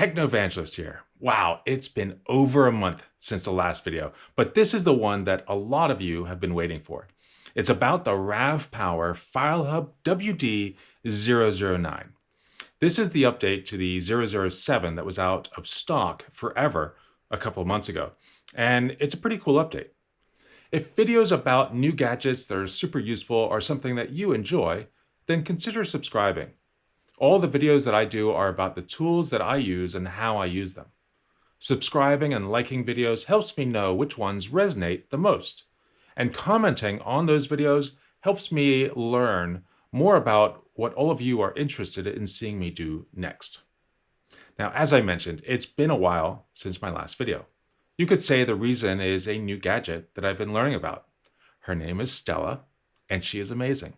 Technoevangelist here. Wow, it's been over a month since the last video, but this is the one that a lot of you have been waiting for. It's about the RAVPower FileHub WD009. This is the update to the 007 that was out of stock forever a couple of months ago, and it's a pretty cool update. If videos about new gadgets that are super useful are something that you enjoy, then consider subscribing. All the videos that I do are about the tools that I use and how I use them. Subscribing and liking videos helps me know which ones resonate the most. And commenting on those videos helps me learn more about what all of you are interested in seeing me do next. Now, as I mentioned, it's been a while since my last video. You could say the reason is a new gadget that I've been learning about. Her name is Stella, and she is amazing.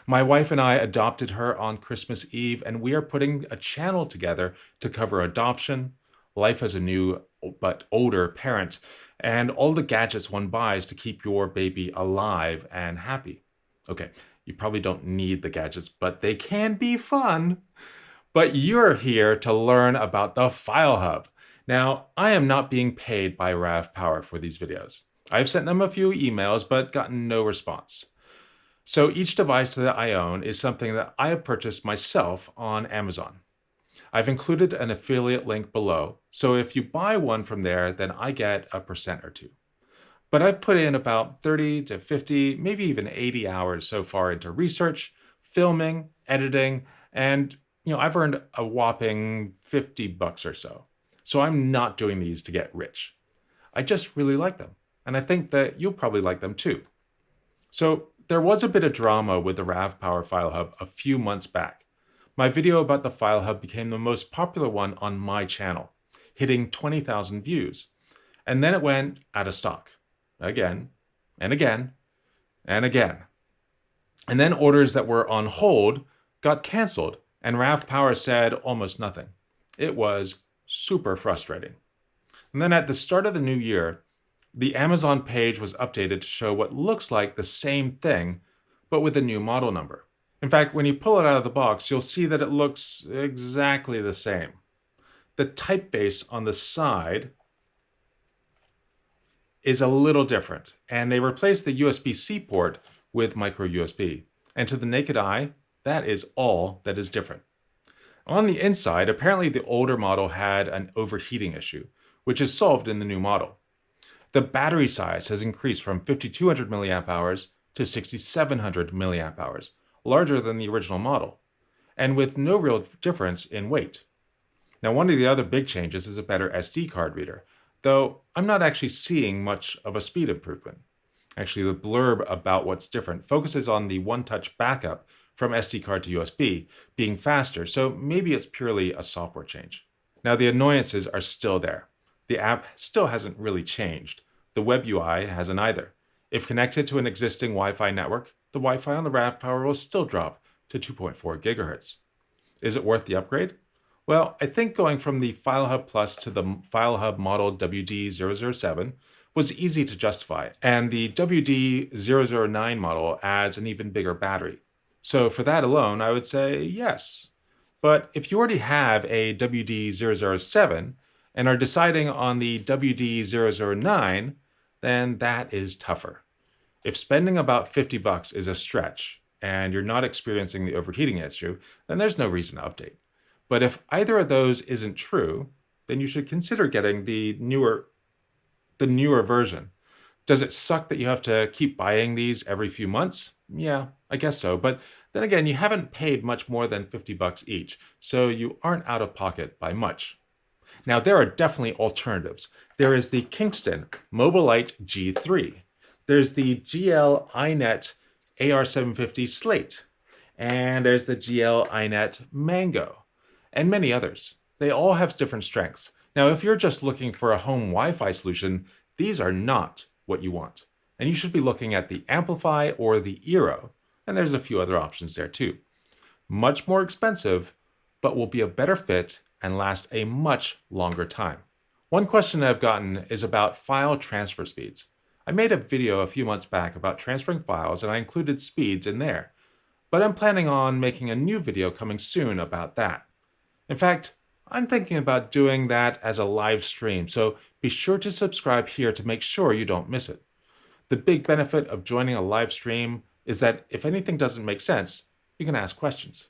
My wife and I adopted her on Christmas Eve, and we are putting a channel together to cover adoption, life as a new but older parent, and all the gadgets one buys to keep your baby alive and happy. Okay, you probably don't need the gadgets, but they can be fun. But you're here to learn about the FileHub. Now, I am not being paid by RAVPower for these videos. I've sent them a few emails, but gotten no response. So each device that I own is something that I have purchased myself on Amazon. I've included an affiliate link below, so if you buy one from there, then I get a % or two. But I've put in about 30 to 50, maybe even 80 hours so far into research, filming, editing, and I've earned a whopping $50 or so. So I'm not doing these to get rich. I just really like them, and I think that you'll probably like them too. So there was a bit of drama with the RAVPower FileHub a few months back. My video about the FileHub became the most popular one on my channel, hitting 20,000 views. And then it went out of stock. Again, and again, and again. And then orders that were on hold got canceled, and RAVPower said almost nothing. It was super frustrating. And then at the start of the new year, the Amazon page was updated to show what looks like the same thing, but with a new model number. In fact, when you pull it out of the box, you'll see that it looks exactly the same. The typeface on the side is a little different, and they replaced the USB-C port with micro USB. And to the naked eye, that is all that is different. On the inside, apparently the older model had an overheating issue, which is solved in the new model. The battery size has increased from 5,200 milliamp hours to 6,700 milliamp hours, larger than the original model, and with no real difference in weight. Now, one of the other big changes is a better SD card reader, though I'm not actually seeing much of a speed improvement. Actually, the blurb about what's different focuses on the one-touch backup from SD card to USB being faster, so maybe it's purely a software change. Now, the annoyances are still there. The app still hasn't really changed. The web UI hasn't either. If connected to an existing Wi-Fi network, the Wi-Fi on the RAVPower will still drop to 2.4 gigahertz. Is it worth the upgrade? Well, I think going from the FileHub Plus to the FileHub model WD007 was easy to justify, and the WD009 model adds an even bigger battery. So for that alone, I would say yes. But if you already have a WD007 and are deciding on the WD009, then that is tougher. If spending about $50 is a stretch and you're not experiencing the overheating issue, then there's no reason to update. But if either of those isn't true, then you should consider getting the newer version. Does it suck that you have to keep buying these every few months? Yeah, I guess so. But then again, you haven't paid much more than $50 each, so you aren't out of pocket by much. Now, there are definitely alternatives. There is the Kingston Mobilite G3. There's the GL iNet AR750 Slate. And there's the GL iNet Mango. And many others. They all have different strengths. Now, if you're just looking for a home Wi-Fi solution, these are not what you want. And you should be looking at the Amplify or the Eero. And there's a few other options there too. Much more expensive, but will be a better fit and last a much longer time. One question I've gotten is about file transfer speeds. I made a video a few months back about transferring files and I included speeds in there, but I'm planning on making a new video coming soon about that. In fact, I'm thinking about doing that as a live stream, so be sure to subscribe here to make sure you don't miss it. The big benefit of joining a live stream is that if anything doesn't make sense, you can ask questions.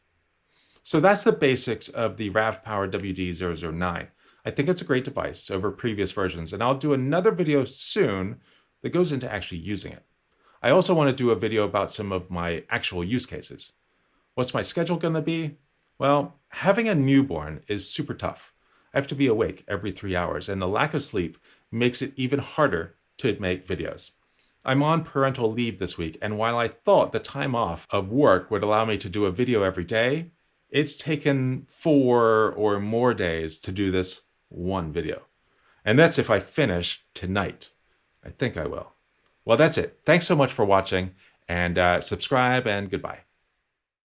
So that's the basics of the RAVPower WD009. I think it's a great device over previous versions, and I'll do another video soon that goes into actually using it. I also want to do a video about some of my actual use cases. What's my schedule going to be? Well, having a newborn is super tough. I have to be awake every 3 hours, and the lack of sleep makes it even harder to make videos. I'm on parental leave this week, and while I thought the time off of work would allow me to do a video every day, it's taken 4 or more days to do this one video. And that's if I finish tonight. I think I will. Well, that's it. Thanks so much for watching, and subscribe, and goodbye.